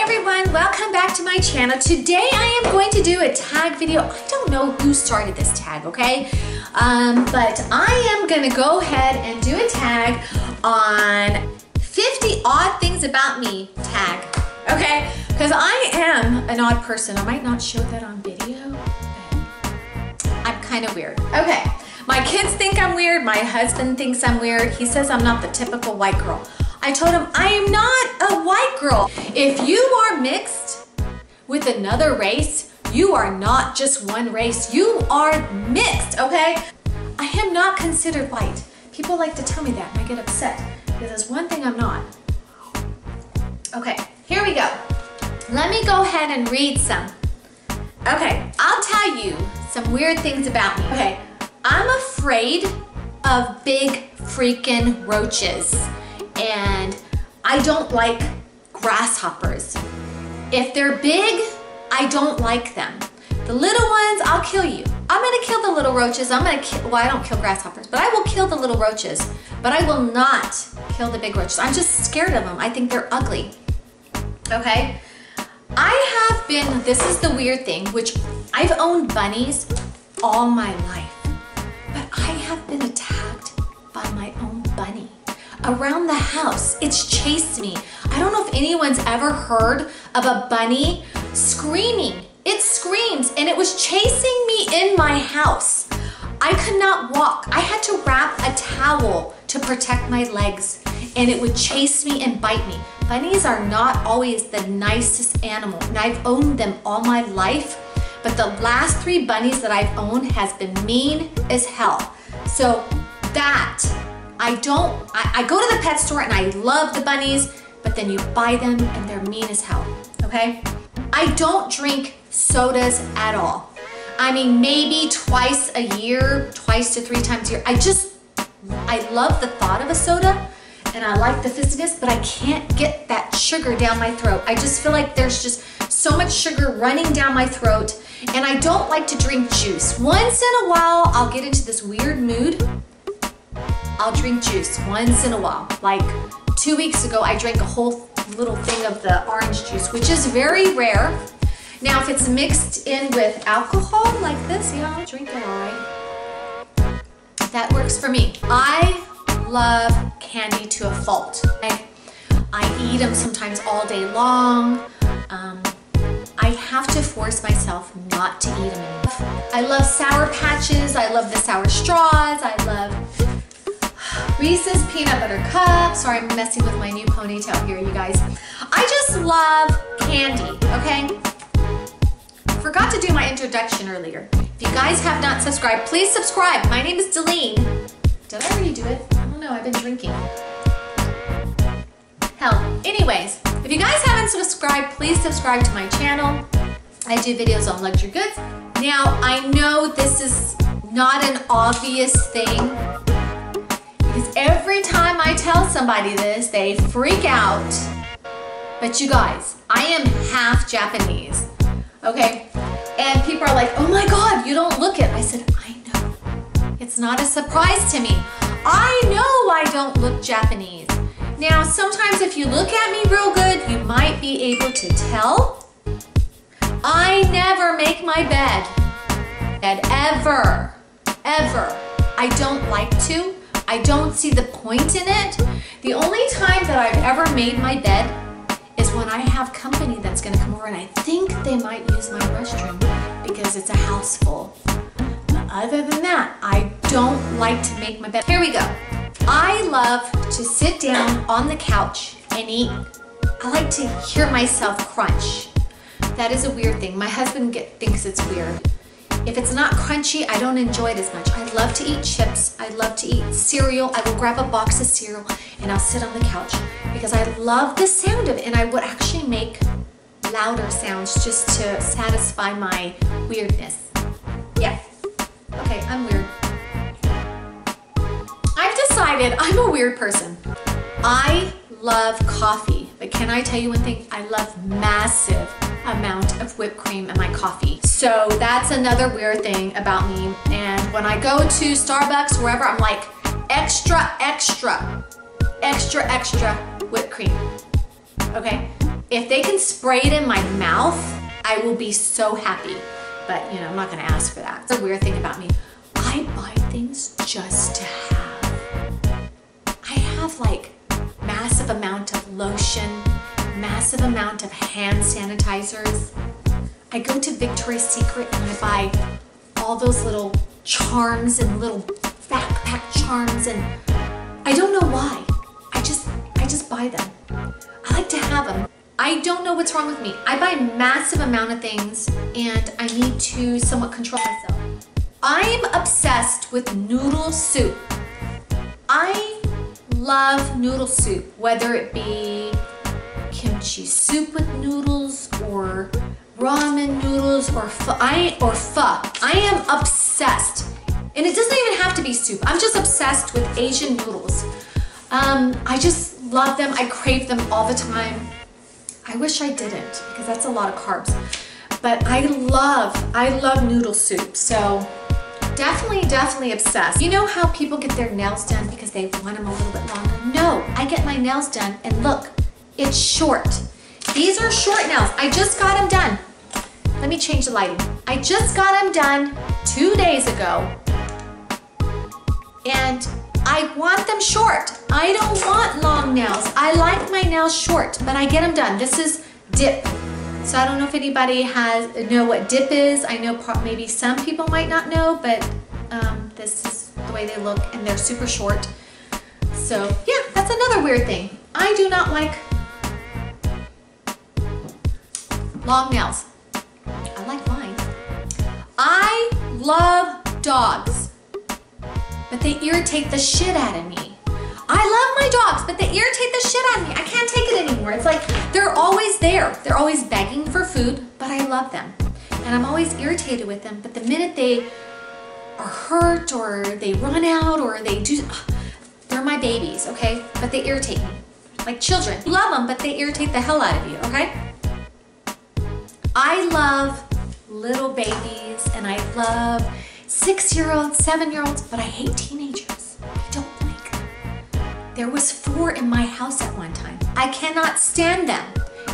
everyone, welcome back to my channel. Today I am going to do a tag video. I don't know who started this tag, okay? But I am gonna go ahead and do a tag on 50 odd things about me tag, okay? Because I am an odd person. I might not show that on video, but I'm kind of weird. Okay, my kids think I'm weird. My husband thinks I'm weird. He says I'm not the typical white girl. I told him I am not a white girl. If you are mixed with another race, you are not just one race. You are mixed, okay? I am not considered white. People like to tell me that and I get upset because there's one thing I'm not. Okay, here we go. Let me go ahead and read some. Okay, I'll tell you some weird things about me. Okay, I'm afraid of big freaking roaches. And I don't like grasshoppers. If they're big, I don't like them. The little ones, I'll kill you. I'm gonna kill the little roaches. Well, I don't kill grasshoppers, but I will kill the little roaches. But I will not kill the big roaches. I'm just scared of them. I think they're ugly. Okay? I have been, this is the weird thing, which I've owned bunnies all my life. But I have been attacked by my own bunny. Around the house, it's chased me. I don't know if anyone's ever heard of a bunny screaming. It screams and it was chasing me in my house. I could not walk. I had to wrap a towel to protect my legs and it would chase me and bite me. Bunnies are not always the nicest animal and I've owned them all my life, but the last 3 bunnies that I've owned has been mean as hell. So that, I go to the pet store and I love the bunnies, but then you buy them and they're mean as hell, okay? I don't drink sodas at all. I mean, maybe twice a year, 2 to 3 times a year. I love the thought of a soda and I like the fizziness, but I can't get that sugar down my throat. I just feel like there's just so much sugar running down my throat and I don't like to drink juice. Once in a while, I'll get into this weird mood. I'll drink juice once in a while. Like 2 weeks ago, I drank a whole little thing of the orange juice, which is very rare. Now, if it's mixed in with alcohol like this, yeah, I'll drink it all right. That works for me. I love candy to a fault. I eat them sometimes all day long. I have to force myself not to eat them anymore. I love Sour Patches. I love the sour straws. I love Reese's peanut butter cups. Sorry, I'm messing with my new ponytail here, you guys. I just love candy, okay? Forgot to do my introduction earlier. If you guys have not subscribed, please subscribe. My name is Delene. Did I already do it? I don't know, I've been drinking. Hell, anyways, if you guys haven't subscribed, please subscribe to my channel. I do videos on luxury goods. Now, I know this is not an obvious thing, because every time I tell somebody this, they freak out. But you guys, I am half Japanese, okay? And people are like, oh my God, you don't look it. I said, I know. It's not a surprise to me. I know I don't look Japanese. Now, sometimes if you look at me real good, you might be able to tell. I never make my bed. Ever. I don't like to. I don't see the point in it. The only time that I've ever made my bed is when I have company that's gonna come over and I think they might use my restroom because it's a house full. But other than that, I don't like to make my bed. Here we go. I love to sit down on the couch and eat. I like to hear myself crunch. That is a weird thing. My husband thinks it's weird. If it's not crunchy, I don't enjoy it as much. I love to eat chips. I love to eat cereal. I will grab a box of cereal and I'll sit on the couch because I love the sound of it. And I would actually make louder sounds just to satisfy my weirdness. Yeah. Okay, I'm weird. I've decided I'm a weird person. I love coffee, but can I tell you one thing? I love massive amount of whipped cream in my coffee. So that's another weird thing about me. And when I go to Starbucks, wherever, I'm like, extra whipped cream. Okay? If they can spray it in my mouth, I will be so happy. But you know, I'm not gonna ask for that. It's a weird thing about me. I buy things just to have. I have like massive amount of lotion, massive amount of hand sanitizers. I go to Victoria's Secret and I buy all those little charms and little backpack charms, and I don't know why. I just buy them. I like to have them. I don't know what's wrong with me. I buy massive amount of things and I need to somewhat control myself. I'm obsessed with noodle soup. I love noodle soup, whether it be kimchi soup with noodles or ramen noodles or pho. I am obsessed. And it doesn't even have to be soup. I'm just obsessed with Asian noodles. I just love them. I crave them all the time. I wish I didn't, because that's a lot of carbs. But I love noodle soup. So definitely obsessed. You know how people get their nails done because they want them a little bit longer? No, I get my nails done and look, it's short. These are short nails. I just got them done. Let me change the lighting. I just got them done 2 days ago. And I want them short. I don't want long nails. I like my nails short, but I get them done. This is dip. So I don't know if anybody know what dip is. I know maybe some people might not know, but this is the way they look, and they're super short. So yeah, that's another weird thing. I do not like long nails. I like mine. I love dogs, but they irritate the shit out of me. I love my dogs, but they irritate the shit out of me. I can't take it anymore. It's like they're always there. They're always begging for food, but I love them. And I'm always irritated with them. But the minute they are hurt or they run out or they do, they're my babies, okay? But they irritate me. Like children. You love them, but they irritate the hell out of you, okay? I love little babies and I love 6-year-olds, 7-year-olds, but I hate teenagers. I don't like them. There was 4 in my house at one time. I cannot stand them.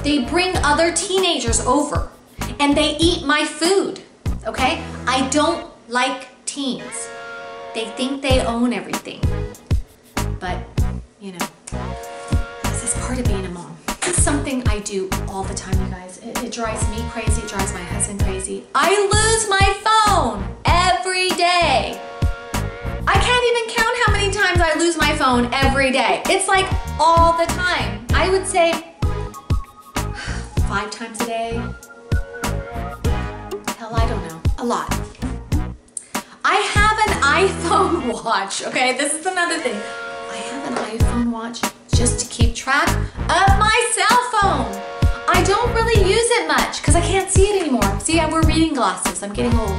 They bring other teenagers over and they eat my food, okay? I don't like teens. They think they own everything. But, you know, this is part of being a mom. It's something I do all the time, you guys. It drives me crazy. It drives my husband crazy. I lose my phone every day. I can't even count how many times I lose my phone every day. It's like all the time. I would say 5 times a day. Hell, I don't know. A lot. I have an iPhone watch, okay? This is another thing. I have an iPhone watch just to keep track of my cell phone. I don't really use it much because I can't see it anymore. See, I wear reading glasses. I'm getting old.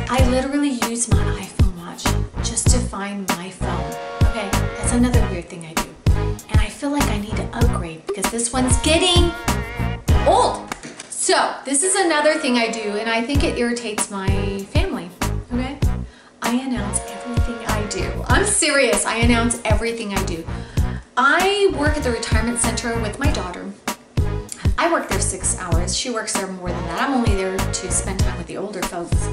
I literally use my iPhone watch just to find my phone. Okay, that's another weird thing I do. And I feel like I need to upgrade because this one's getting old. So this is another thing I do, and I think it irritates my family, okay? I announce everything I do. I'm serious, I announce everything I do. I work at the retirement center with my daughter. I work there 6 hours. She works there more than that. I'm only there to spend time with the older folks.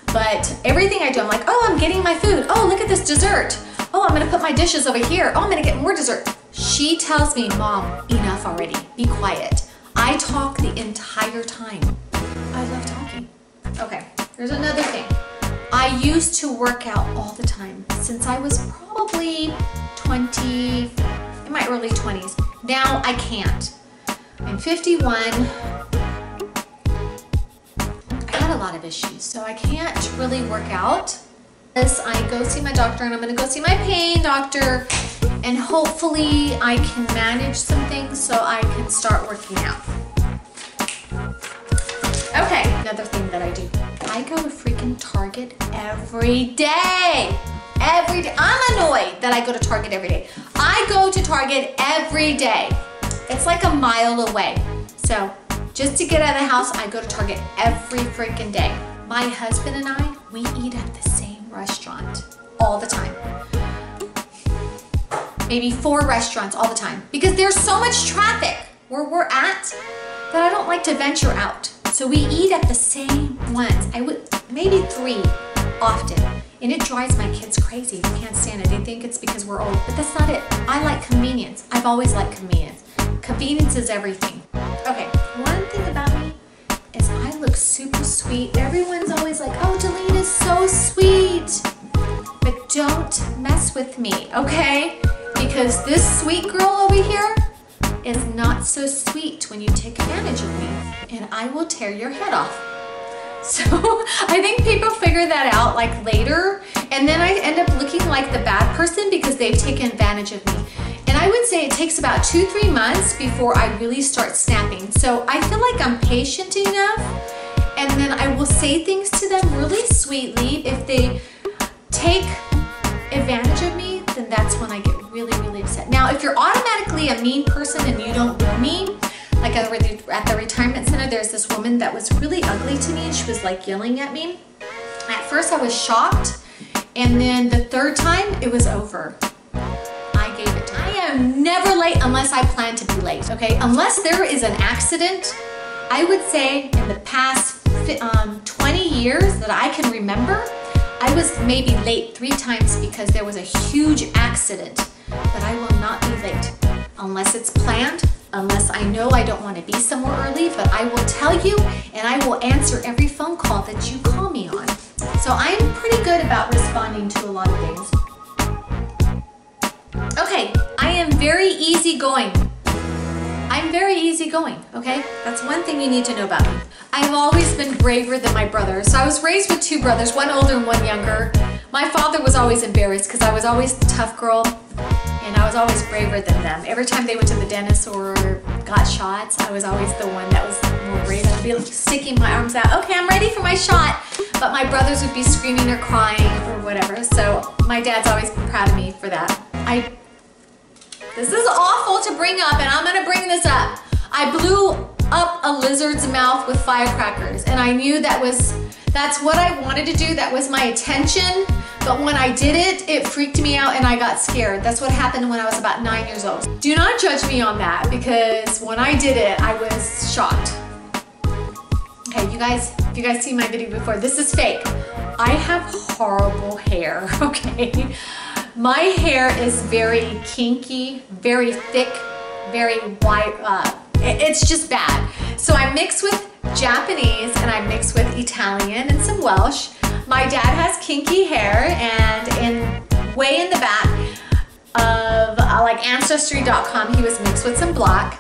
But everything I do, I'm like, oh, I'm getting my food. Oh, look at this dessert. Oh, I'm gonna put my dishes over here. Oh, I'm gonna get more dessert. She tells me, Mom, enough already. Be quiet. I talk the entire time. I love talking. Okay, there's another thing. I used to work out all the time since I was probably 20, in my early 20s. Now I can't. I'm 51. I had a lot of issues, so I can't really work out. As I go see my doctor, and I'm gonna go see my pain doctor, and hopefully I can manage some things so I can start working out. Okay, another thing that I do. I go to freaking Target every day. Every day. I'm annoyed that I go to Target every day. I go to Target every day. It's like a mile away. So just to get out of the house, I go to Target every freaking day. My husband and I, we eat at the same restaurant all the time. Maybe 4 restaurants all the time because there's so much traffic where we're at. not that I don't like to venture out. So we eat at the same ones. I would, maybe 3 often. And it drives my kids crazy. They can't stand it. They think it's because we're old, but that's not it. I like convenience. I've always liked convenience. Convenience is everything. Okay, one thing about me is I look super sweet. Everyone's always like, oh, Jalene is so sweet. But don't mess with me, okay? Because this sweet girl over here is not so sweet when you take advantage of me, and I will tear your head off. So I think people figure that out like later, and then I end up looking like the bad person because they've taken advantage of me. And I would say it takes about 2-3 months before I really start snapping. So I feel like I'm patient enough, and then I will say things to them really sweetly. If they take advantage of me, then that's when I get really, really upset. Now, if you're automatically a mean person and you don't know me, like at the retirement center, there's this woman that was really ugly to me, and she was like yelling at me. At first I was shocked, and then the 3rd time it was over. I gave it time. I am never late unless I plan to be late, okay? Unless there is an accident, I would say in the past 20 years that I can remember, I was maybe late 3 times because there was a huge accident, but I will not be late unless it's planned, unless I know I don't want to be somewhere early, but I will tell you and I will answer every phone call that you call me on. So I'm pretty good about responding to a lot of things. Okay, I am very easygoing. I'm very easygoing, okay? That's one thing you need to know about me. I've always been braver than my brothers. So I was raised with 2 brothers, one older and one younger. My father was always embarrassed because I was always the tough girl, and I was always braver than them. Every time they went to the dentist or got shots, I was always the one that was more brave. I'd be like sticking my arms out, okay, I'm ready for my shot. But my brothers would be screaming or crying or whatever. So my dad's always been proud of me for that. This is awful to bring up, and I'm gonna bring this up. I blew up a lizard's mouth with firecrackers, and I knew that's what I wanted to do. That was my intention. But when I did it, it freaked me out and I got scared. That's what happened when I was about 9 years old. Do not judge me on that, because when I did it, I was shocked. Okay, you guys, if you guys seen my video before, this is fake. I have horrible hair, okay? My hair is very kinky, very thick, very white. It's just bad. So I mix with Japanese and I mix with Italian and some Welsh. My dad has kinky hair, and way in the back of like Ancestry.com, he was mixed with some black.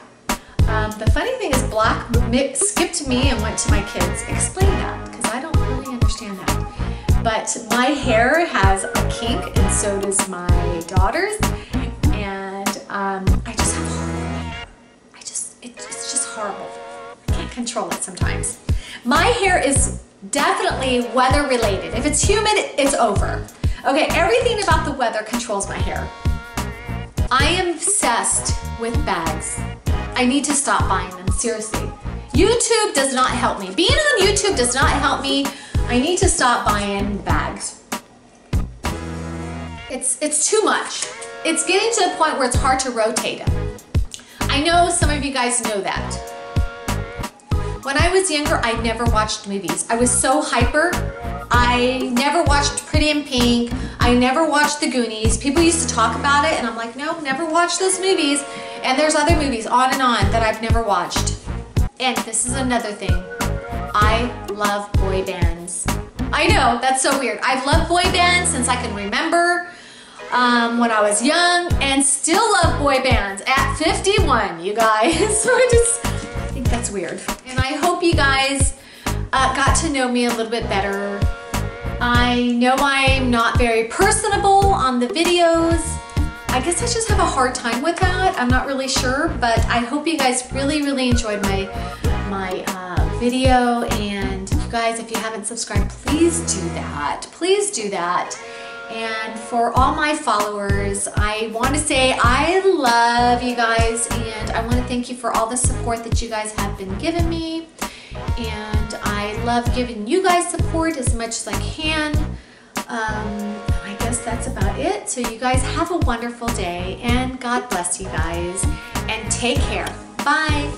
The funny thing is black skipped me and went to my kids. Explain that, because I don't really understand that. But my hair has a kink, and so does my daughter's. And I just have horrible hair. It's just horrible. I can't control it sometimes. My hair is definitely weather related. If it's humid, it's over. Okay, everything about the weather controls my hair. I am obsessed with bags. I need to stop buying them, seriously. YouTube does not help me. Being on YouTube does not help me. I need to stop buying bags. It's too much. It's getting to the point where it's hard to rotate them. I know some of you guys know that. When I was younger, I never watched movies. I was so hyper. I never watched Pretty in Pink. I never watched The Goonies. People used to talk about it, and I'm like, nope, never watched those movies. And there's other movies on and on that I've never watched. And this is another thing. I love boy bands. I know, that's so weird. I've loved boy bands since I can remember. When I was young, and still love boy bands at 51, you guys. So I think that's weird. And I hope you guys got to know me a little bit better. I know I'm not very personable on the videos. I guess I just have a hard time with that. I'm not really sure, but I hope you guys really enjoyed my video. And you guys, if you haven't subscribed, please do that. Please do that. And for all my followers, I want to say I love you guys, and I want to thank you for all the support that you guys have been giving me. And I love giving you guys support as much as I can. I guess that's about it. So you guys have a wonderful day, and God bless you guys, and take care. Bye.